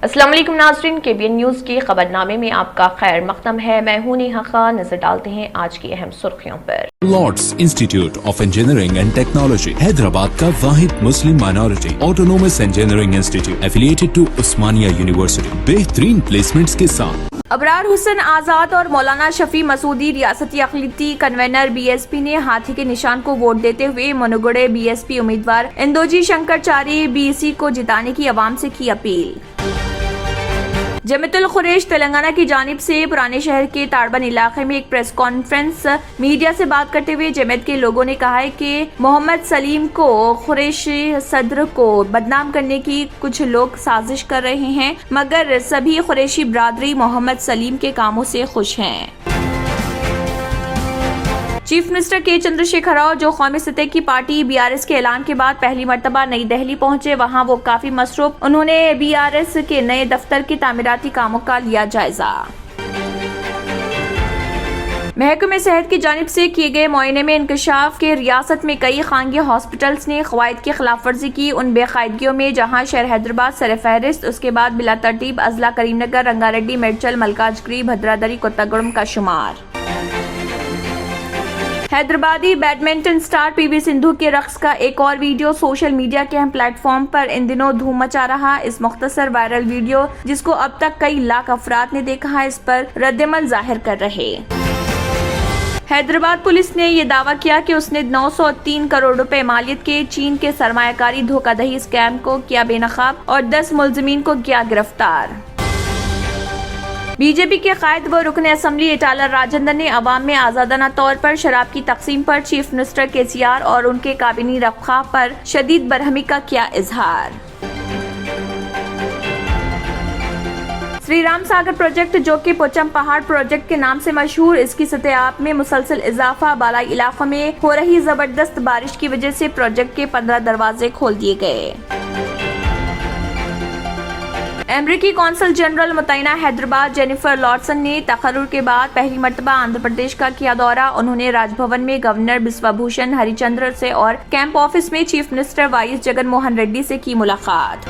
अस्सलाम वालेकुम नाज़रीन, KBN न्यूज़ के खबरनामे में आपका खैर मक़दम है। मैं हूं नेहा खान। नजर डालते हैं आज की अहम सुर्खियों पर। Lords institute of engineering and technology Hyderabad का वाहिद Muslim minority autonomous engineering institute affiliated to Osmania university बेहतरीन प्लेसमेंट्स के साथ। अबरार हुसैन आजाद और मौलाना शफी मसूदी रियासती अक़लियती कन्वेनर BSP ने हाथी के निशान को वोट देते हुए मनोगढ़े BSP उम्मीदवार इंदोजी शंकरचारी BC को जिताने की आवाम से की अपील। जमीयतुल खुरैश तेलंगाना की जानिब से पुराने शहर के ताड़बन इलाके में एक प्रेस कॉन्फ्रेंस मीडिया से बात करते हुए जमीयत के लोगों ने कहा है कि मोहम्मद सलीम को खुरैशी सदर को बदनाम करने की कुछ लोग साजिश कर रहे हैं, मगर सभी खुरैशी बरादरी मोहम्मद सलीम के कामों से खुश हैं। चीफ मिनिस्टर के चंद्रशेखर राव जो कौमी सतह की पार्टी BRS के ऐलान के बाद पहली मर्तबा नई दिल्ली पहुंचे, वहां वो काफी मसरूफ। उन्होंने BRS के नए दफ्तर के तामीराती कामों का लिया जायजा। महकमे सेहत की जानिब से किए गए मुआयने में इंकशाफ के रियासत में कई खानगी हॉस्पिटल्स ने क़वायद की खिलाफ वर्जी की। उन बेकायदगियों में जहां शहर हैदराबाद सर फहरिस्त, उसके बाद बिला तरतीब अजला करीमनगर, रंगारेड्डी, मेडचल, मलकाजगिरी, भद्रादरी, कोत्तागुड़म का शुमार। Hyderabadi badminton star PV Sindhu के रक्स का एक और वीडियो सोशल मीडिया के अहम प्लेटफॉर्म पर इन दिनों धूम मचा रहा। इस मुख्तसर वायरल वीडियो जिसको अब तक कई लाख अफराद ने देखा है, इस पर रद्दमल जाहिर कर रहे। हैदराबाद पुलिस ने ये दावा किया कि उसने 903 करोड़ रुपए मालियत के चीन के सरमायाकारी धोखाधड़ी स्कैम को किया बेनकाब और 10 मुलजिमीन को किया गिरफ्तार। BJP के कायद व रुकन असम्बली इटाला राजेंद्र ने अवाम में आजादाना तौर पर शराब की तकसीम पर चीफ मिनिस्टर KCR और उनके काबिनी रखा पर शदीद बरहमी का किया इजहार। श्री राम सागर प्रोजेक्ट जो कि पोचम पहाड़ प्रोजेक्ट के नाम से मशहूर, इसकी सतह में मुसलसल इजाफा, बालाई इलाकों में हो रही जबरदस्त बारिश की वजह से प्रोजेक्ट के 15 दरवाजे खोल दिए गए। अमेरिकी कौंसल जनरल मुतैना हैदराबाद जेनिफर लॉर्डसन ने तकर्रुर के बाद पहली मर्तबा आंध्र प्रदेश का किया दौरा। उन्होंने राजभवन में गवर्नर बिस्वाभूषण हरिचंद्र से और कैंप ऑफिस में chief minister YS Jagan Mohan Reddy से की मुलाकात।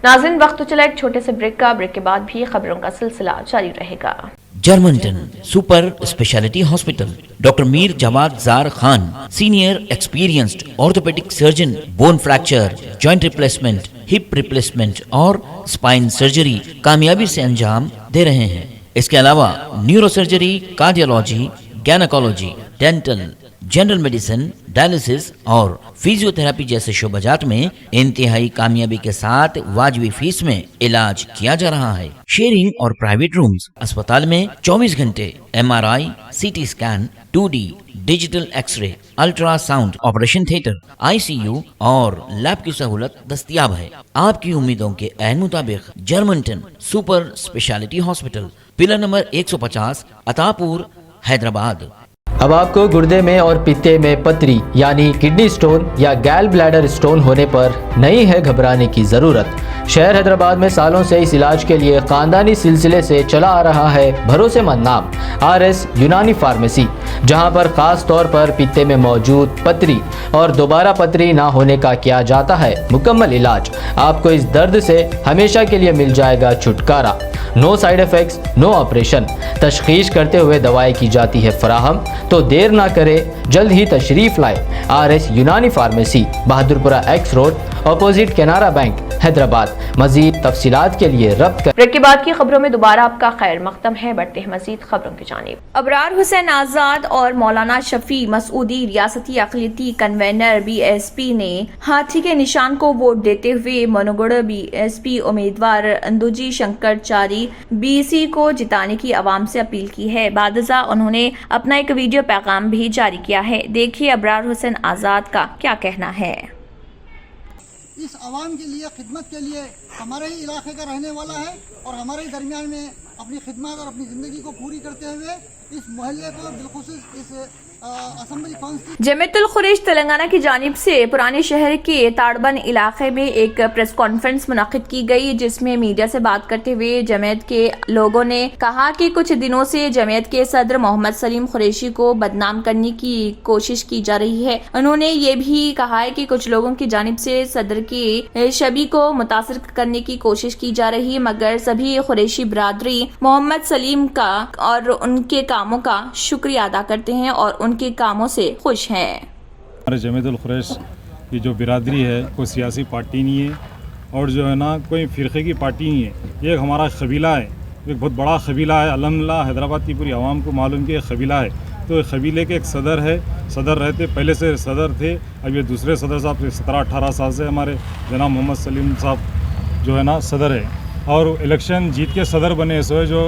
नाज़रीन, वक्त तो चला एक छोटे से ब्रेक का। ब्रेक के बाद भी खबरों का सिलसिला जारी रहेगा। Germanten super speciality hospital, doctor Mir Jawad Zar Khan, senior experienced orthopaedic surgeon, bone fracture, joint replacement, hip replacement और स्पाइन सर्जरी कामयाबी से अंजाम दे रहे हैं। इसके अलावा neuro surgery, cardiology, gynaecology, dental, general medicine, dialysis और फिजियोथेरेपी जैसे शोबाजात में इंतहाई कामयाबी के साथ वाजिबी फीस में इलाज किया जा रहा है। शेयरिंग और प्राइवेट रूम्स, अस्पताल में 24 घंटे MRI, CT scan, 2D digital x-ray, ultrasound, operation theatre, ICU और लैब की सहूलत दस्तयाब है। आपकी उम्मीदों के ऐन मुताबिक Germanten super speciality hospital, pillar number 150, Attapur, Hyderabad. अब आपको गुर्दे में और पित्ते में पथरी यानी किडनी स्टोन या गैल ब्लैडर स्टोन होने पर नहीं है घबराने की ज़रूरत। शहर हैदराबाद में सालों से इस इलाज के लिए खानदानी सिलसिले से चला आ रहा है भरोसेमंद नाम RS यूनानी फार्मेसी, जहां पर खास तौर पर पित्ते में मौजूद पथरी और दोबारा पथरी ना होने का किया जाता है मुकम्मल इलाज। आपको इस दर्द से हमेशा के लिए मिल जाएगा छुटकारा। No side effects, no operation. तशखीस करते हुए दवाएं की जाती है फराहम, तो देर ना करे, जल्द ही तशरीफ लाए। RS Unani pharmacy, Bahadurpura X road, opposite Canara bank, Hyderabad. मजीद तफसीलात के लिए रब्त कर। ब्रेक के बाद की खबरों में दोबारा आपका खैर मक़दम है। बढ़ते हैं मजीद खबरों की जानिब। अबरार हुसैन आजाद और मौलाना शफी मसूदी रियासती अक़लियती कन्वेनर BSP ने हाथी के निशान को वोट देते हुए मनोगढ़ BSP उम्मीदवार इंदोजी शंकरचारी BC को जिताने की आवाम से अपील की है। बादजा उन्होंने अपना एक वीडियो पैगाम भी जारी किया है। देखिए अबरार हुसैन आजाद का क्या कहना है। इस आवाम के लिए, खिदमत के लिए, हमारे ही इलाके का रहने वाला है और हमारे ही दरमियान में अपनी खिदमत और अपनी ज़िंदगी को पूरी करते हुए इस मोहल्ले को, बिलखुसूस इस असम्बली काउंसिल जमीयतुल खुरैश तेलंगाना की जानिब से पुराने शहर के ताड़बन इलाके में एक प्रेस कॉन्फ्रेंस मुनक्किद की गई, जिसमें मीडिया से बात करते हुए जमीयत के लोगों ने कहा कि कुछ दिनों से जमीयत के सदर मोहम्मद सलीम कुरैशी को बदनाम करने की कोशिश की जा रही है। उन्होंने ये भी कहा है कि कुछ लोगों की जानिब से सदर की छवि को मुतासिर करने की कोशिश की जा रही है, मगर सभी कुरैशी बिरादरी मोहम्मद सलीम का और उनके कामों का शुक्रिया अदा करते हैं और उनके कामों से खुश हैं। हमारे जमीयतुल खुरैश की जो बिरादरी है कोई सियासी पार्टी नहीं है और जो है ना कोई फ़िरक़े की पार्टी नहीं है, ये एक हमारा कबीला है, एक बहुत बड़ा कबीला है। अल्हम्दुलिल्लाह हैदराबाद की पूरी आवाम को मालूम कि एक कबीला है, तो एक कबीले के एक सदर है, सदर रहते पहले से सदर थे, अब ये दूसरे सदर साहब 17-18 साल से हमारे जनाब मोहम्मद सलीम साहब जो है ना सदर है, और इलेक्शन जीत के सदर बने सो जो,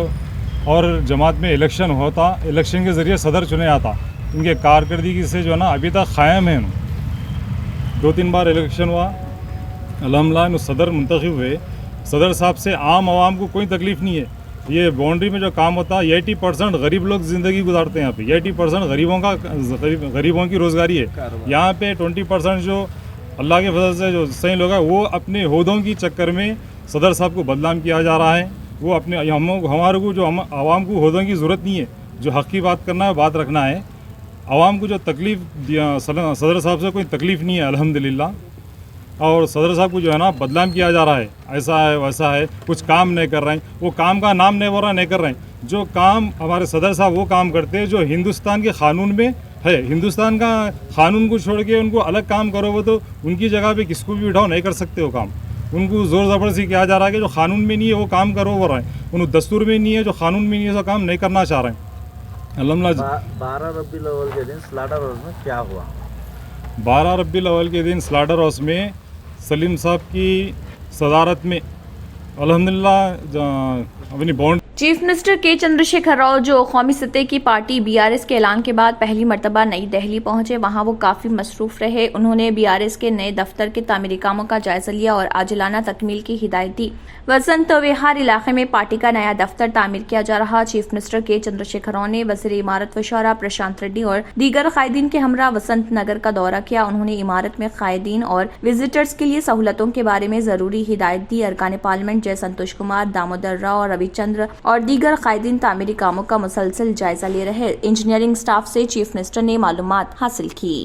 और जमात में इलेक्शन होता, इलेक्शन के ज़रिए सदर चुने आता, इनके कारकर्दगी से जो है ना अभी तक क़ायम है। 2-3 बार इलेक्शन हुआ, अल्हम्दुलिल्लाह सदर मुंतखब हुए। सदर साहब से आम आवाम को कोई तकलीफ़ नहीं है। ये बाउंड्री में जो काम होता है 80% गरीब लोग ज़िंदगी गुजारते हैं यहाँ पे, 80% गरीबों की रोज़गारी है। यहाँ पे 20% जो अल्लाह के फजल से जो सही लोग हैं वो अपने ओहदों की चक्कर में सदर साहब को बदनाम किया जा रहा है। वो अपने हमारे को जो आवाम को ओहदों की ज़रूरत नहीं है, जो हक़ की बात करना है, बात रखना है। आवाम को जो तकलीफ़ सदर साहब से कोई तकलीफ़ नहीं है अल्हम्दुलिल्लाह, और सदर साहब को जो है ना बदनाम किया जा रहा है, ऐसा है वैसा है, कुछ काम नहीं कर रहे हैं, वो काम का नाम नहीं हो रहा, नहीं कर रहे हैं। जो काम हमारे सदर साहब वो काम करते हैं जो हिंदुस्तान के क़ानून में है, हिंदुस्तान का क़ानून को छोड़ के उनको अलग काम करो, वो तो उनकी जगह पे किसको भी उठाओ नहीं कर सकते वो काम। उनको ज़ोर ज़बरदस्ती किया जा रहा है कि जो क़ानून में नहीं है वो काम करो वो रहे, उनको दस्तूर में नहीं है, जो क़ानून में नहीं है वो काम नहीं करना चाह रहे हैं। अल्हम्दुलिल्लाह 12 रबीउल अव्वल के दिन स्लाटर हाउस में क्या हुआ? 12 रबीउल अव्वल के दिन स्लाटर हाउस में सलीम साहब की सदारत में अल्हम्दुलिल्लाह अपनी बॉन्ड चीफ मिनिस्टर के चंद्रशेखर राव जो कौमी सतह की पार्टी बीआरएस के ऐलान के बाद पहली मरतबा नई दिल्ली पहुंचे, वहां वो काफी मसरूफ रहे। उन्होंने बीआरएस के नए दफ्तर के तामीरी कामों का जायजा लिया और आजिलाना तकमील की हिदायत दी। वसंत विहार इलाके में पार्टी का नया दफ्तर तामीर किया जा रहा। चीफ मिनिस्टर के चंद्रशेखर राव ने वज़ीर इमारत व शोरा प्रशांत रेड्डी और दीगर कायदीन के हमरा वसंत नगर का दौरा किया। उन्होंने इमारत में कायदीन और विजिटर्स के लिए सहूलतों के बारे में जरूरी हिदायत दी। अरकान पार्लियामेंट जय संतोष कुमार, दामोदर राव और रविचंद्र और दीगर कायदीन तामीरी कामों का मुसलसल जायजा ले रहे। इंजीनियरिंग स्टाफ से चीफ मिनिस्टर ने मालूमात हासिल की।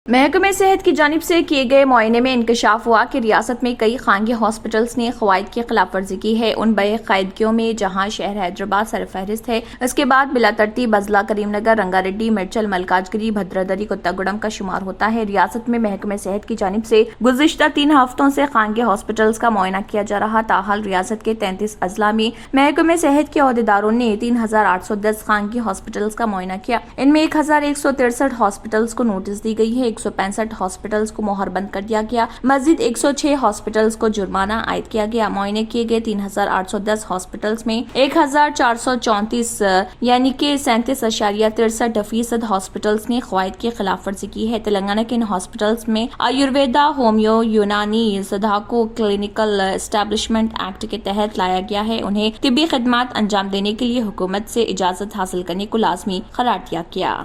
महकमे सेहत की जानिब से किए गए मुआयने में इंकशाफ हुआ कि रियासत में कई खानगी हॉस्पिटल्स ने क़वाइद की खिलाफ वर्जी की है। उन बे कायदगियों में जहां शहर हैदराबाद सरफहरिस्त है, इसके बाद बिला तरतीब बजला, करीमनगर, रंगारेड्डी, मिर्चल, मलकाजगिरी, भद्रादरी, कुत्तागुड़म का शुमार होता है। रियासत में महकमे सेहत की जानिब से गुज़िश्ता 3 हफ्तों से खानगी हॉस्पिटल्स का मुआयना किया जा रहा। ताहाल रियासत के 33 अजला में महकमे सेहत के अहदेदारों ने 3810 खानगी हॉस्पिटल्स का मुआयना किया। इनमें 1163 हॉस्पिटल्स को नोटिस दी गई है, 165 हॉस्पिटल्स को मोहर बंद कर दिया गया। मजीद 106 हॉस्पिटल्स को जुर्माना आयद किया गया। मुआयने किए गए 3810 हॉस्पिटल्स में 1434 यानी कि 37.63% हॉस्पिटल्स ने क़वाइद की खिलाफ वर्जी की है। तेलंगाना के इन हॉस्पिटल्स में आयुर्वेदा, होम्यो, यूनानी, सदाको क्लिनिकल एस्टेब्लिशमेंट एक्ट के तहत लाया गया है। उन्हें तिब्बी खिदमात अंजाम देने के लिए हुकूमत से इजाजत हासिल करने को लाजमी करार दिया गया।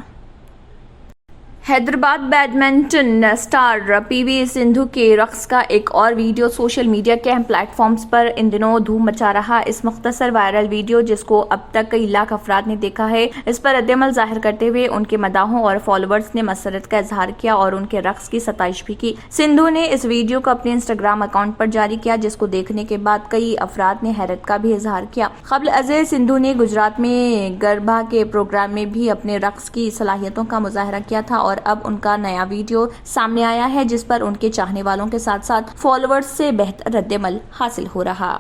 Hyderabad badminton star PV Sindhu के रक्स का एक और वीडियो सोशल मीडिया के अहम प्लेटफॉर्म्स पर इन दिनों धूम मचा रहा। इस मुख्तसर वायरल वीडियो जिसको अब तक कई लाख अफराद ने देखा है, इस पर रद्दअमल जाहिर करते हुए उनके मदाहों और फॉलोअर्स ने मसरत का इजहार किया और उनके रक्स की सताइश भी की। सिंधु ने इस वीडियो को अपने इंस्टाग्राम अकाउंट पर जारी किया, जिसको देखने के बाद कई अफराद ने हैरत का भी इजहार किया। कबल अज़ सिंधु ने गुजरात में गरबा के प्रोग्राम में भी अपने रक्स की सलाहियतों का मुजाहरा किया था और अब उनका नया वीडियो सामने आया है, जिस पर उनके चाहने वालों के साथ साथ फॉलोअर्स से बेहतर रद्दअमल हासिल हो रहा।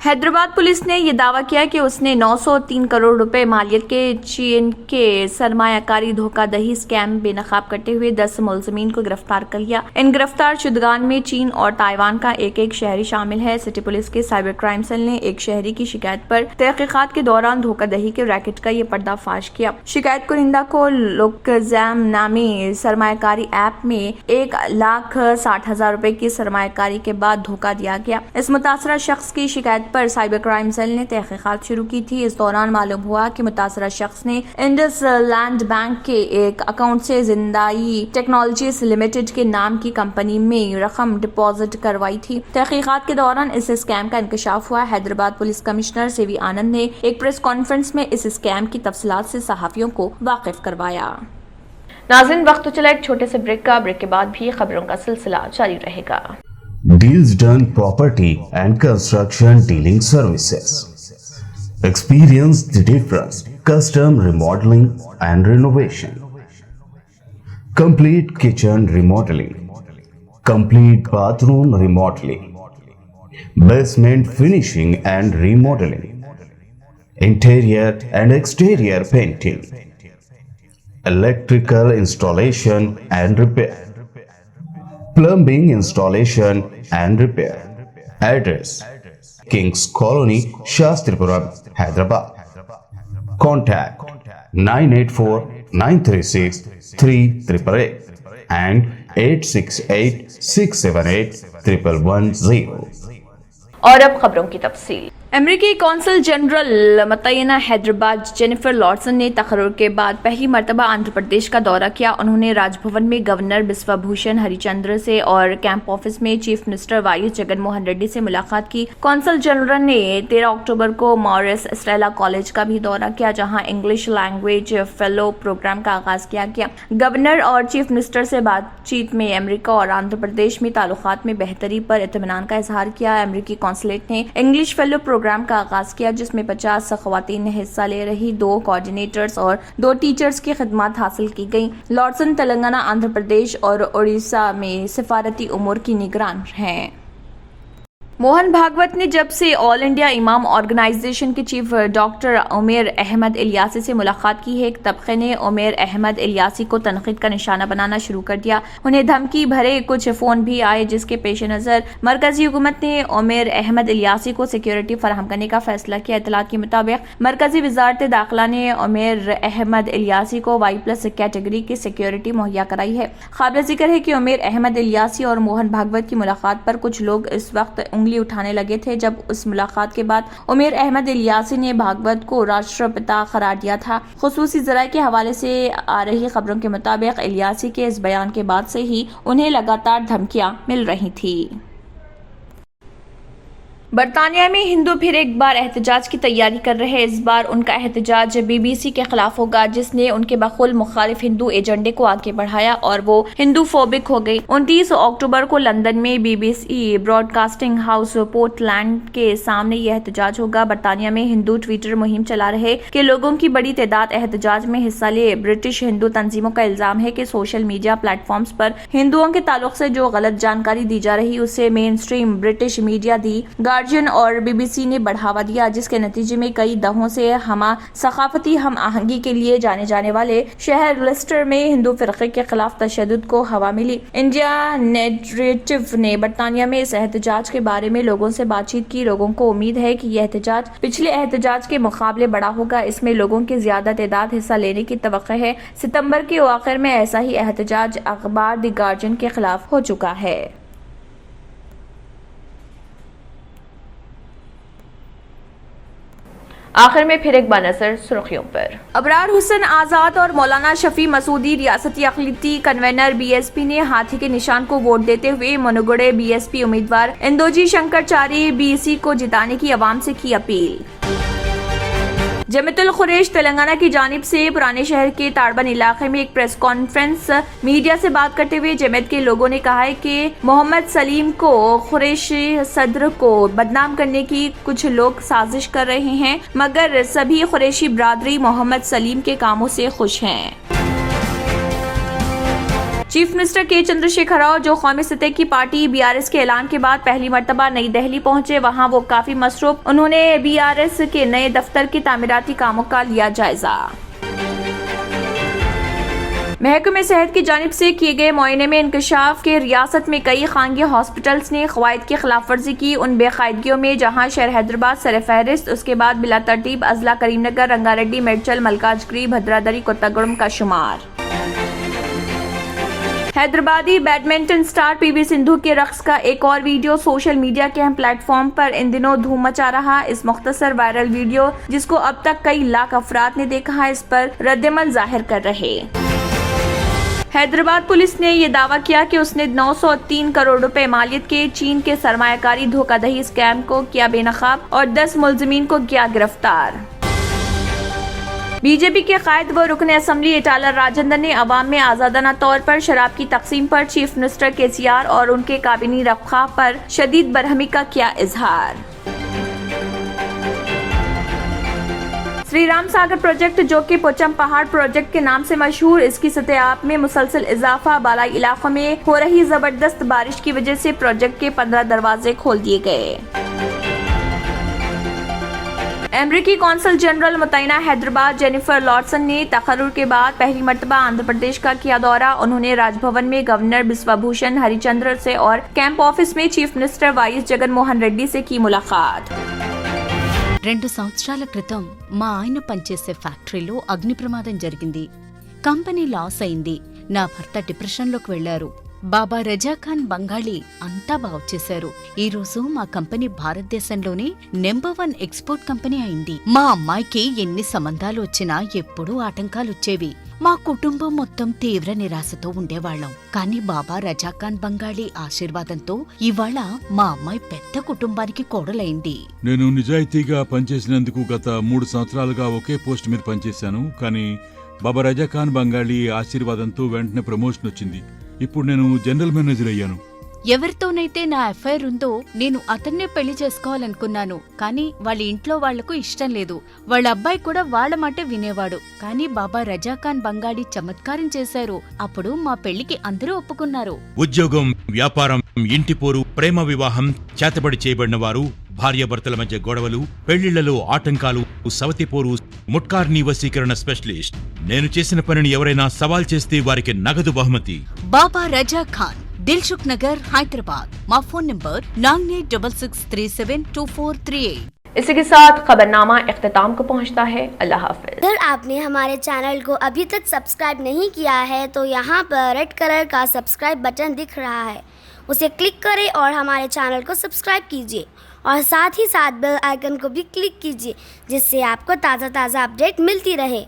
حیدرآباد پولیس نے یہ دعویٰ کیا کہ اس نے 903 کروڑ روپے مالیت کے چین کے سرمایہ کاری دھوکہ دہی اسکیم بے نقاب کرتے ہوئے 10 ملزمین کو گرفتار کر لیا۔ ان گرفتار شدگان میں چین اور تائیوان کا ایک شہری شامل ہے۔ سٹی پولیس کے سائبر کرائم سیل نے ایک شہری کی شکایت پر تحقیقات کے دوران دھوکہ دہی کے ریکٹ کا یہ پردہ فاش کیا۔ شکایت کنندہ کو لوکزام نامی سرمایہ کاری ایپ میں 1,60,000 روپے کی سرمایہ کاری کے بعد دھوکہ دیا گیا۔ اس متاثرہ شخص کی شکایت پر سائبر کرائم سیل نے تحقیقات شروع کی تھی۔ اس دوران معلوم ہوا کہ متاثرہ شخص نے انڈس لینڈ بینک کے ایک اکاؤنٹ سے زندائی ٹیکنالوجیز لمیٹڈ کے نام کی کمپنی میں رقم ڈپازٹ کروائی تھی۔ تحقیقات کے دوران اس اسکیم کا انکشاف ہوا۔ حیدرآباد پولیس کمشنر سی وی آنند نے ایک پریس کانفرنس میں اس اسکیم کی تفصیلات سے صحافیوں کو واقف کروایا۔ ناظرین، وقت تو چلا ایک چھوٹے سے بریک کا۔ بریک کے بعد بھی خبروں کا سلسلہ جاری رہے گا۔ Deals Done Property and Construction Dealing Services. Experience the difference. Custom remodeling and renovation. Complete kitchen remodeling. Complete bathroom remodeling. Basement finishing and remodeling. Interior and exterior painting. Electrical installation and repair. Plumbing installation and repair. Address: Kings Colony, Shastripuram, Hyderabad. Contact 984-936-3888 and 868-678-1110. اور اب خبروں کی تفصیل۔ امریکی council general متعینہ Hyderabad Jennifer Larson نے تقرر کے بعد پہلی مرتبہ آندھرا پردیش کا دورہ کیا۔ انہوں نے راج بھون میں گورنر بسوا بھوشن ہری چندر سے اور کیمپ آفس میں chief minister Y S Jagan Mohan Reddy سے ملاقات کی۔ کونسل جنرل نے 13 اکتوبر کو مورس اسٹریلا کالج کا بھی دورہ کیا، جہاں انگلش لینگویج فیلو پروگرام کا آغاز کیا گیا۔ گورنر اور چیف منسٹر سے بات چیت میں امریکہ اور آندھرا پردیش میں تعلقات میں بہتری پر اطمینان کا اظہار کیا۔ امریکی کونسلیٹ نے انگلش فیلو پروگرام کا آغاز کیا، جس میں 50 خواتین نے حصہ لے رہی 2 کوآرڈینیٹرز اور 2 ٹیچرز کی خدمات حاصل کی گئیں۔ لارسن تلنگانہ، آندھرا پردیش اور اڑیسہ میں سفارتی امور کی نگران ہیں۔ موہن بھاگوت نے جب سے آل انڈیا امام آرگنائزیشن کے چیف ڈاکٹر عمیر احمد الیاسی سے ملاقات کی ہے، ایک طبقے نے عمیر احمد الیاسی کو تنقید کا نشانہ بنانا شروع کر دیا۔ انہیں دھمکی بھرے کچھ فون بھی آئے، جس کے پیش نظر مرکزی حکومت نے عمیر احمد الیاسی کو سیکیورٹی فراہم کرنے کا فیصلہ کیا۔ اطلاعات کے مطابق مرکزی وزارت داخلہ نے عمیر احمد الیاسی کو وائی+ کیٹیگری کی سیکیورٹی مہیا کرائی ہے۔ قابل ذکر ہے کہ عمیر احمد الیاسی اور موہن بھاگوت کی ملاقات پر کچھ لوگ اس وقت انگلی اٹھانے لگے تھے جب اس ملاقات کے بعد عمیر احمد الیاسی نے بھاگوت کو راشٹرپتا قرار دیا تھا۔ خصوصی ذرائع کے حوالے سے آ رہی خبروں کے مطابق الیاسی کے اس بیان کے بعد سے ہی انہیں لگاتار دھمکیاں مل رہی تھیں۔ برطانیہ میں ہندو پھر ایک بار احتجاج کی تیاری کر رہے ہیں۔ اس بار ان کا احتجاج BBC کے خلاف ہوگا، جس نے ان کے بخول مخالف ہندو ایجنڈے کو آگے بڑھایا اور وہ ہندو فوبک ہو گئی۔ 29 اکتوبر کو لندن میں BBC broadcasting house Portland کے سامنے یہ احتجاج ہوگا۔ برطانیہ میں ہندو ٹویٹر مہم چلا رہے کہ لوگوں کی بڑی تعداد احتجاج میں حصہ لے۔ برٹش ہندو تنظیموں کا الزام ہے کہ سوشل میڈیا پلیٹ فارمز پر ہندوؤں کے تعلق سے جو غلط جانکاری دی جا رہی اسے مین اسٹریم برٹش میڈیا دی گارجین اور BBC نے بڑھاوا دیا، جس کے نتیجے میں کئی دہوں سے ثقافتی ہم آہنگی کے لیے جانے جانے والے شہر لیسٹر میں ہندو فرقے کے خلاف تشدد کو ہوا ملی۔ انڈیا نیریٹو نے برطانیہ میں اس احتجاج کے بارے میں لوگوں سے بات چیت کی۔ لوگوں کو امید ہے کہ یہ احتجاج پچھلے احتجاج کے مقابلے بڑا ہوگا۔ اس میں لوگوں کی زیادہ تعداد حصہ لینے کی توقع ہے۔ ستمبر کے اواخر میں ایسا ہی احتجاج اخبار دی گارجین کے خلاف ہو چکا ہے۔ آخر میں پھر ایک بار نظر سرخیوں پر۔ ابرار حسین آزاد اور مولانا شفیع مسعودی ریاستی اقلیتی کنوینر BSP نے ہاتھی کے نشان کو ووٹ دیتے ہوئے منوگڑے BSP امیدوار اندوجی شنکراچاری BC کو جتانے کی عوام سے کی اپیل۔ جمیعت القریش تلنگانہ کی جانب سے پرانے شہر کے تاڑبن علاقے میں ایک پریس کانفرنس میڈیا سے بات کرتے ہوئے جمیعت کے لوگوں نے کہا ہے کہ محمد سلیم کو قریشی صدر کو بدنام کرنے کی کچھ لوگ سازش کر رہے ہیں، مگر سبھی قریشی برادری محمد سلیم کے کاموں سے خوش ہیں۔ चीफ मिनिस्टर के चंद्रशेखर राव जो कौमी सतह की पार्टी BRS के ऐलान के बाद पहली मर्तबा नई दिल्ली पहुंचे, वहां वो काफी मसरूफ। उन्होंने BRS के नए दफ्तर के तामीराती कामों का लिया जायजा। महकमे सेहत की जानिब से किए गए मुआयने में इंकशाफ के रियासत में कई खानगी हॉस्पिटल्स ने क़वाइद की खिलाफ वर्जी की। उन बेकायदगियों में जहां शहर हैदराबाद सर फहरिस्त, उसके बाद बिला तरतीब अजला करीमनगर, रंगारेड्डी, मेडचल, मलकाजगिरी, भद्रादरी, कोत्तागुड़म का शुमार। Hyderabadi badminton star PV Sindhu के रक्स का एक और वीडियो सोशल मीडिया के अहम प्लेटफॉर्म पर इन दिनों धूम मचा रहा। इस मुख्तसर वायरल वीडियो जिसको अब तक कई लाख अफराद ने देखा है, इस पर रद्दमल जाहिर कर रहे। हैदराबाद पुलिस ने ये दावा किया कि उसने 903 करोड़ रुपए मालियत के चीन के सरमायाकारी धोखाधही स्कैम को किया बेनकाब और 10 मुलजिमीन को किया गिरफ्तार। बीजेपी के कायद व रुकन असम्बली इटाला राजेंद्र ने अवाम में आजादाना तौर पर शराब की तकसीम पर चीफ मिनिस्टर KCR और उनके काबिनी रफ़्क़ा पर शदीद बरहमी का किया इजहार। श्री राम सागर प्रोजेक्ट जो कि पोचम पहाड़ प्रोजेक्ट के नाम से मशहूर, इसकी सतह में मुसलसल इजाफा, बालाई इलाकों में हो रही जबरदस्त बारिश की वजह से प्रोजेक्ट के 15 दरवाजे खोल दिए गए। अमेरिकी कौंसल जनरल मुतैना हैदराबाद जेनिफर लॉर्डसन ने तकर्रुर के बाद पहली मर्तबा आंध्र प्रदेश का किया दौरा। उन्होंने राजभवन में गवर्नर बिस्वाभूषण हरिचंद्र से और कैंप ऑफिस में chief minister YS Jaganmohan Reddy से की मुलाकात। 2 సంవత్సరాల క్రితం మా ఆయన పనిచేసే ఫ్యాక్టరీలో అగ్ని ప్రమాదం జరిగింది. కంపెనీ లాస్ అయింది. నా భర్త డిప్రెషన్లోకి వెళ్లారు. బాబా రజాఖాన్ బంగాళీ అంతా బాగుచేశారు. ఈ రోజు మా కంపెనీ భారతదేశంలోనే నెంబర్ 1 ఎక్స్పోర్ట్ కంపెనీ అయింది. మా అమ్మాయికి ఎన్ని సంబంధాలు వచ్చినా ఎప్పుడూ ఆటంకాలొచ్చేవి. మా కుటుంబం మొత్తం తీవ్ర నిరాశతో ఉండేవాళ్లం. కానీ బాబా రజాఖాన్ బంగాళీ ఆశీర్వాదంతో ఇవాళ మా అమ్మాయి పెద్ద కుటుంబానికి కోడలైంది. నేను నిజాయితీగా పనిచేసినందుకు గత 3 సంవత్సరాలుగా ఒకే పోస్ట్ మీద పనిచేశాను. కానీ బాబా రజాఖాన్ బంగాళీ ఆశీర్వాదంతో వెంటనే ప్రమోషన్ వచ్చింది. ఇప్పుడు నేను జనరల్ మేనేజర్ అయ్యాను. ఎవరితోనైతే నా ఎఫ్ఐఆర్ ఉందో నేను అతన్నే పెళ్లి చేసుకోవాలనుకున్నాను. కానీ వాళ్ళ ఇంట్లో వాళ్లకు ఇష్టం లేదు. వాళ్ళ అబ్బాయి కూడా వాళ్ళ మాట వినేవాడు. కానీ బాబా రజాఖాన్ బంగాళీ చమత్కారం చేశారు. అప్పుడు మా పెళ్లికి అందరూ ఒప్పుకున్నారు. ఉద్యోగం, వ్యాపారం, ఇంటి పోరు, ప్రేమ వివాహం, చేతబడి చేయబడిన వారు, భార్యాభర్తల మధ్య గొడవలు, పెళ్లిళ్లలో ఆటంకాలు, సవతిపోరు, ముట్కార్నీ వశీకరణ స్పెషలిస్ట్. నేను చేసిన పనిని ఎవరైనా సవాల్ చేస్తే వారికి నగదు బహుమతి. బాబా రజాఖాన్, दिलसुख नगर, हैदराबाद। माँ फोन नंबर 9866372438। इसी के साथ खबरनामा इख्तिताम को पहुंचता है। अल्लाह हाफिज। अगर आपने हमारे चैनल को अभी तक सब्सक्राइब नहीं किया है तो यहाँ पर रेड कलर का सब्सक्राइब बटन दिख रहा है, उसे क्लिक करें और हमारे चैनल को सब्सक्राइब कीजिए और साथ ही साथ बेल आइकन को भी क्लिक कीजिए, जिससे आपको ताज़ा अपडेट मिलती रहे।